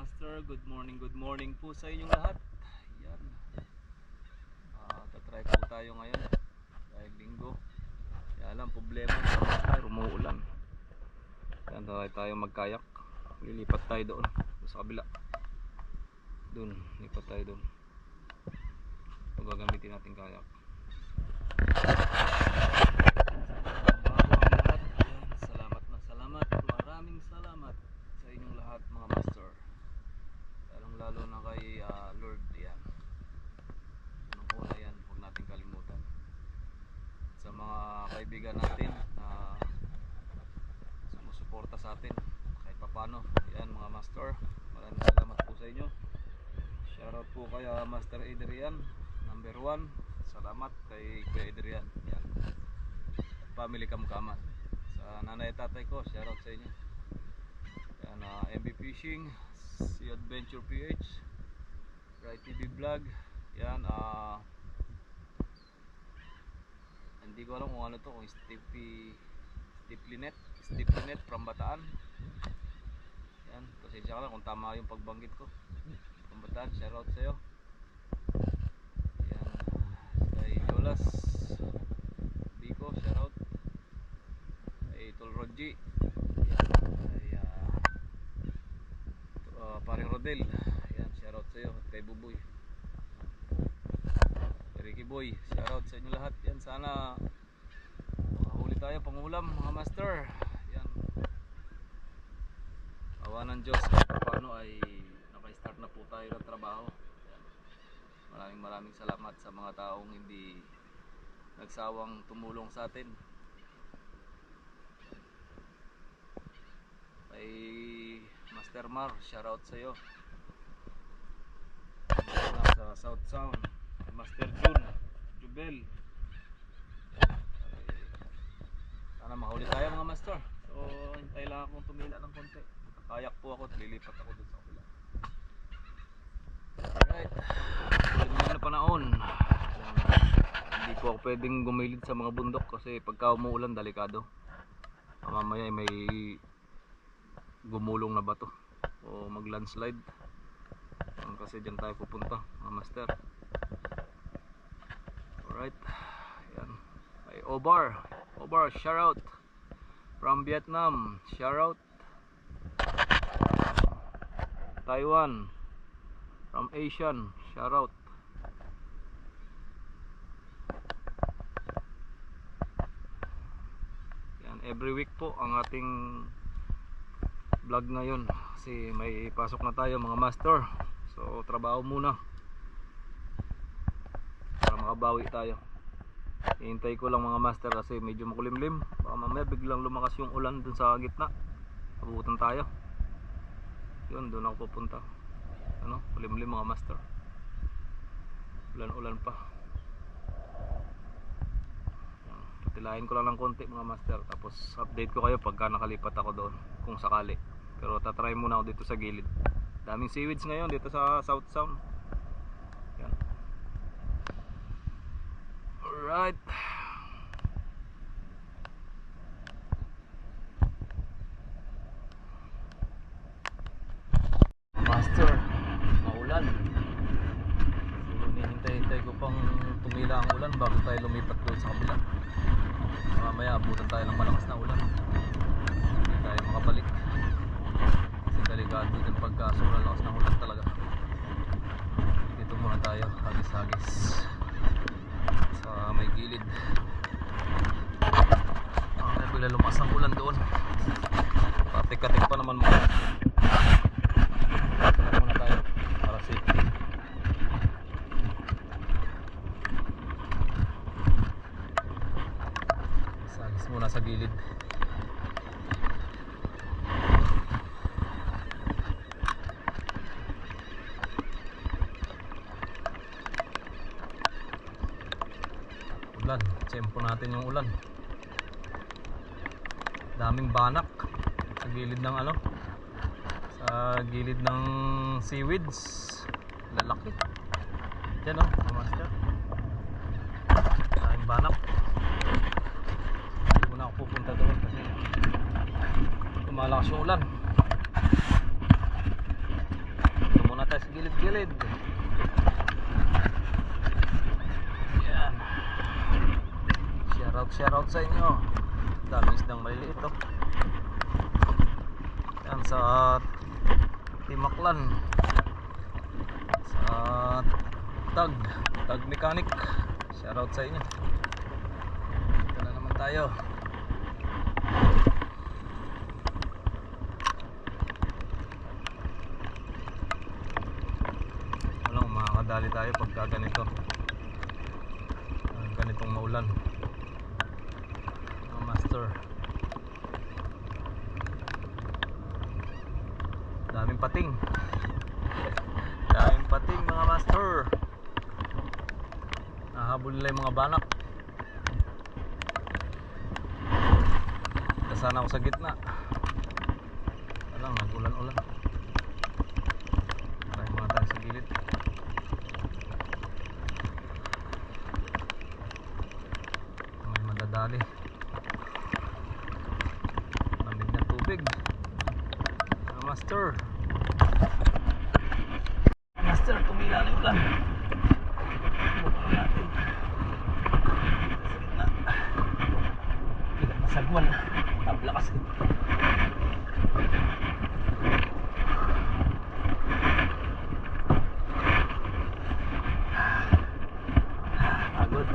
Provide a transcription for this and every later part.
master, good morning po sa inyong lahat. Ayan. Tatry po tayo ngayon dahil linggo. Kaya lang problema ay umuulan. Kaya tayo magkayak. Lilipat tayo doon sa kabila. Doon, lipat tayo doon. Ito gagamitin natin kayak. Maraming salamat sa inyong lahat mga master. Lalo na kay Lord yan. Unang una yan, huwag natin kalimutan. Sa mga kaibigan natin na sumusuporta sa atin kahit papano. Yan mga master, maraming salamat po sa inyo. Shoutout po kay Master Adrian, number 1. Salamat kay Kuya Adrian. Yan. Family Kamkaman. Sa nanay at tatay ko, shoutout sa inyo. Yan, MB Fishing, Sea Adventure PH, Rai TV Vlog. Yan, hindi ko alam kung ano to, kung Stiplinet from Bataan. Yan, pasensya ka lang kung tama yung pagbanggit ko. From Bataan, shoutout sa'yo. Yan, kay Jolas Biko, shoutout. Kay Tol Rodji. Paring Rodel, ayan, shoutout sa iyo. At kay Buboy, Ricky Boy, shoutout sa inyo lahat. Yan, sana makahuli tayo pangulam mga master. Yan, awa ng Diyos kahit paano ay naka-start na po tayo ng trabaho. Yan. Maraming salamat sa mga taong hindi nagsawang tumulong sa atin. Kay Master Mar, shoutout sa iyo. Sa South Sound, Master Jubel. Sana mahuli tayo mga master. So, hintay lang akong tumila ng konti. Kayak po ako, lilipat ako dun sa kabila. Alright. Ganyan na panahon. Hindi po ako pwedeng gumilid sa mga bundok kasi pagka umuulan, delikado. Mamaya may gumulong na bato o mag landslide kasi dyan tayo pupunta mga master. Alright, yan. Ay, Obar, shoutout from Vietnam, shoutout. Taiwan, from Asian, shoutout. Yan, every week po ang ating vlog ngayon kasi may pasok na tayo mga master. So trabaho muna para makabawi tayo. Hihintay ko lang mga master kasi medyo makulimlim. Baka mamaya biglang lumakas yung ulan dun sa gitna, abutan tayo. Yun, doon ako pupunta. Ano, kulimlim mga master. Ulan pa. Patilahin ko lang ng konti mga master, tapos update ko kayo pagka nakalipat ako doon kung sakali. Pero tatry muna ako dito sa gilid. Daming seaweeds ngayon dito sa South Sound. Yan. Alright. Master, maulan. So hinihintay ko pang tumila ang ulan bago tayo lumipat doon sa kabila. Mamaya abutan tayo ng malakas na ulan. Hindi tayo makabalik. Delikado din pagka sobrang lakas ng ulan talaga. Dito muna tayo, hagis-hagis sa may gilid. Bigla lumakas ang ulan doon. Patik-katik pa naman muna. Dito muna tayo para safety. Hagis muna sa gilid. Tempo natin yung ulan. Daming banak sa gilid ng ano, sa gilid ng seaweeds. Lalaki. Diyan o, master. Daming banak. Hindi muna ako pupunta doon kasi tumalakas yung ulan. shoutout sa inyo. Dami isdang maliliit oh. Yan sa Timaklan, sa Tag Mechanic, shoutout sa inyo. Dito na naman tayo. Walang makakadali tayo pagka ganito, ganitong maulan mga master. Daming pating daming pating mga master. Nahabol nila yung mga banak. Kasana ako sa gitna. Alang nag-ulan-ulan. Maraming mga tayo sa gilid. May madadali. Lamig na tubig mga master. Master, tumila na yung ulan. Bukang natin sa gitna. Bigat na sagwan. Tabla kasi. Pagod.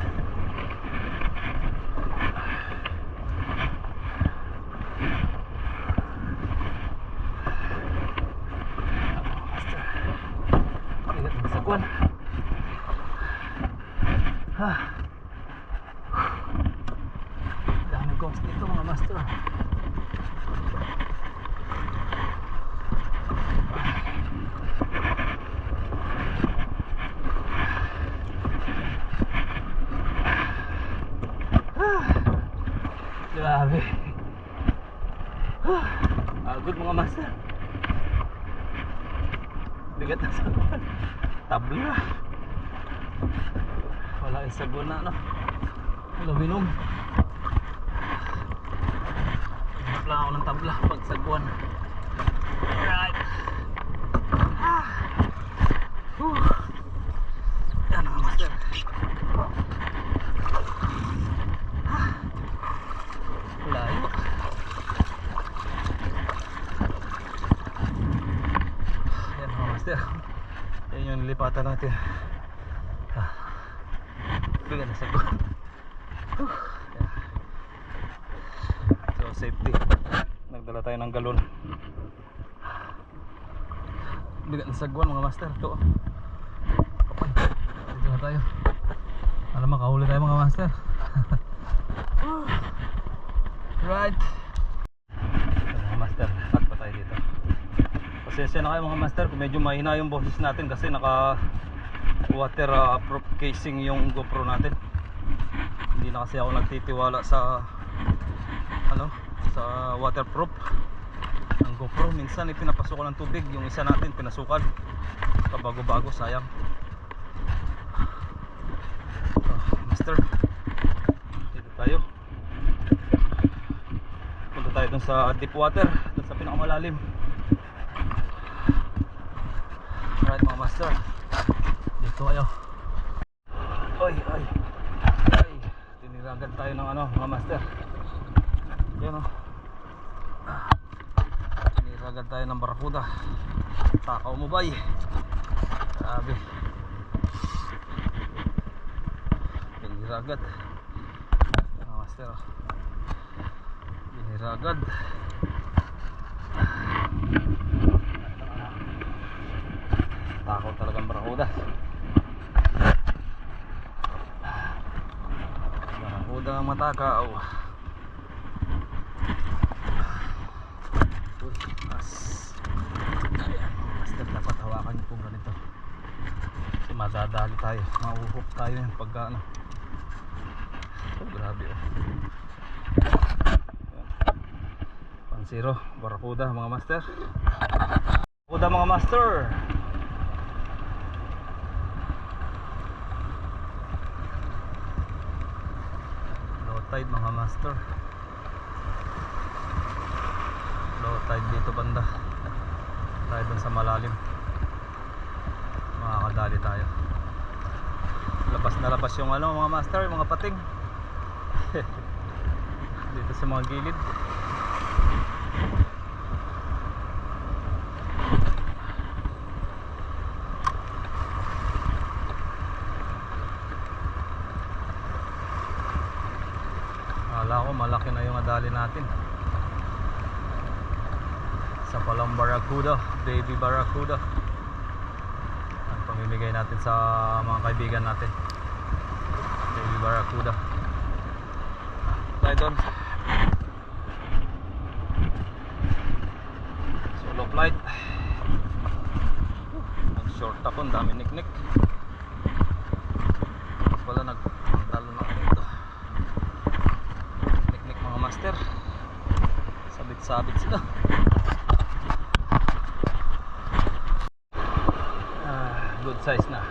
Sagwan. Daming cones dito mga master. Grabe. Pagod mga master. Bigat na sagwan. Tabla. Wala yung sagwan na no. Luminom. Hanap lang ako ng tabla pag sagwan. Alright. Yan mga master. Layo. Yan mga master. Yan yung nilipatan natin. Bigat na sagwan. So safety, nagdala tayo ng galon. Bigat na sagwan mga master. Ito kapag dito na tayo. Alam makahuli tayo mga master. Right. Mga master, cut pa tayo dito. Pasensya na kayo mga master kung medyo mahina yung boses natin kasi naka waterproof casing yung GoPro natin. Hindi na kasi ako nagtitiwala sa sa waterproof ng GoPro. Minsan ipinapasukan ng tubig, yung isa natin pinasukan kabago-bago, sayang. Master, dito tayo. Punta tayo dun sa deep water, dun sa pinakamalalim. Alright mga master, dito kayo. Oy, oy, oy. Tiniragan tayo ng mga master. Yan o. Tiniragan tayo ng barakuda. Takaw mo bay. Grabe. Tiniragan mga master. Tiniragan. Takaw talagang barakuda. Barakuda ang matakaw. Ayan, dapat hawakan nyo po ganito kasi madadali tayo, mahuhop tayo yan pagka grabe oh. Pansiro, barakuda mga master. Barakuda mga master. Low tide mga master. Low tide dito banda. Tayo dun sa malalim. Makakadali tayo. Labas na labas yung mga master, yung mga pating. dito sa mga gilid. Akala ko malaki na yung adali natin. Sa palang barracuda, baby barracuda. Ang pamimigay natin sa mga kaibigan natin. Baby barracuda. Tayo doon. Solo flight. Nag-short ako, ang dami niknik. Wala nagtalo na ako dito. Niknik mga master. Sabit-sabit sila. Good size na.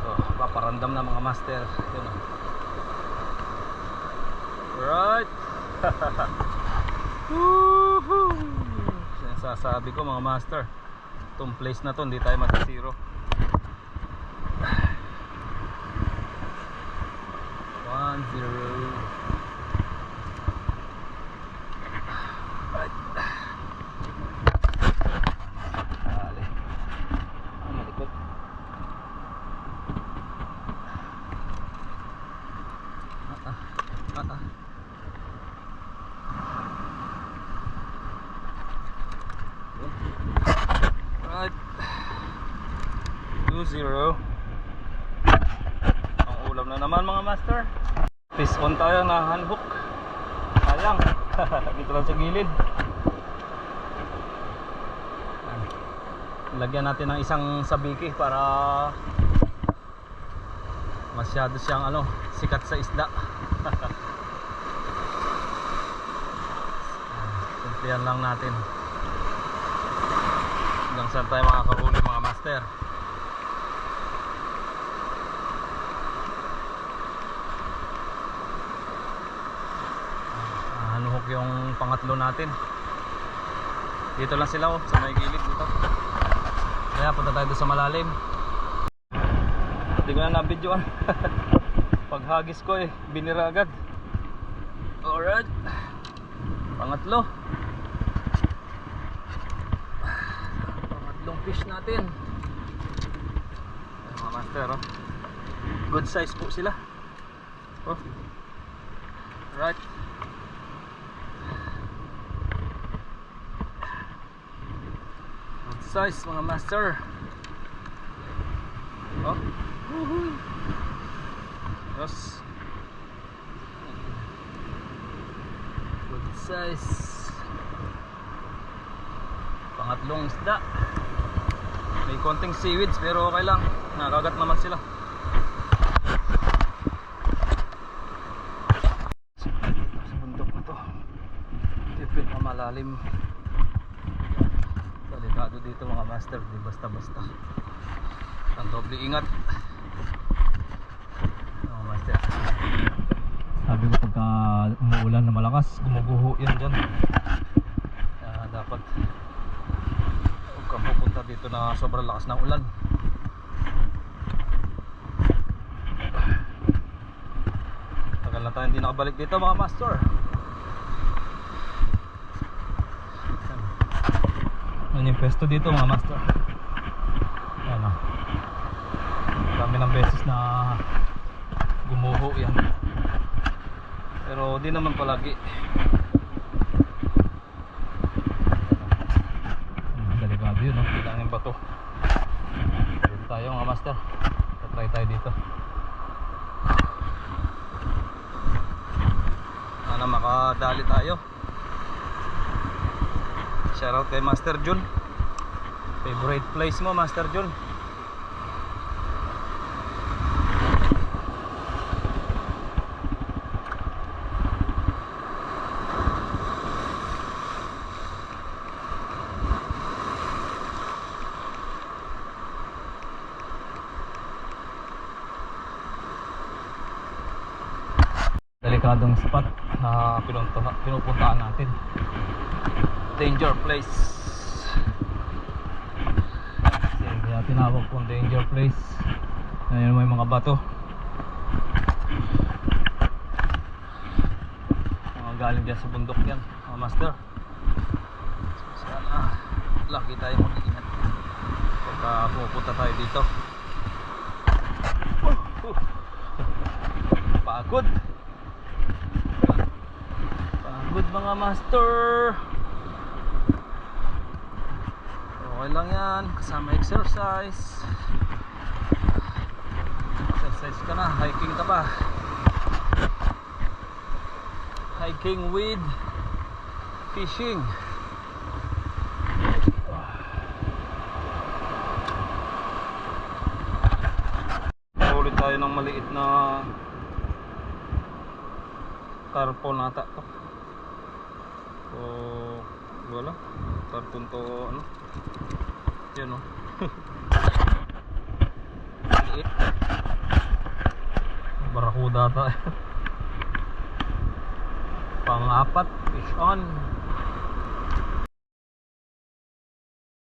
So, paparandam na mga master. Yun o. Right. Woohoo! Sinasasabi ko mga master, itong place na to hindi tayo masisiro. 1-0. Right. 2-0. Ang ulam na naman mga master. Fish on tayo na handhook. Sayang. Dito lang sa gilid. Lagyan natin ng isang sabiki para masyado siyang sikat sa isda. Simplihan lang natin. Hanggang saan tayo makakahuli mga master. Hanuhok yung pangatlo natin. Dito lang sila sa may gilid dito. Kaya punta tayo doon sa malalim. Hindi ko na na-videoan. Paghagis ko binira agad. Alright. Pangatlo. Pangatlong fish natin. Ayan, mga master good size po sila. Right. Good size mga master. Yes. Good size. Pangatlong isda. May konting seaweeds pero okay lang. Nakagat naman sila. Sa bundok na to. Tipid na malalim. Delikado dito mga master. Di basta-basta. Ang doble ingat. Mga master. Sabi ko pagka umuulan na malakas, gumuguho yan dyan. Dapat huwag kang pupunta dito na sobrang lakas ng ulan. Tagal na tayo hindi nakabalik dito mga master. Ano yung pwesto dito mga master? Ayan o. Dami ng beses na gumuho yan. Pero di naman palagi. Delikado yun, kailangan yung bato. Dito tayo mga master. Try tayo dito. Sana makadali tayo. Shoutout kay Master Jun. Favorite place mo Master Jun? Delikadong spot na pinupuntahan natin. Danger place. Kaya tinawag kong danger place. Ayan may mga bato. galing dyan sa bundok yan, mga master. So, sana laki tayo mag-iingat pagka pupunta tayo dito. Pagod mga master. Okay lang yan, kasama exercise. Exercise ka na, hiking ka pa. Hiking with fishing. Ulit tayo ng maliit na tarpon nata to. So wala, tarpon to ano. Yan o. Maliit. Barakuda tayo. Pang-apat, fish on.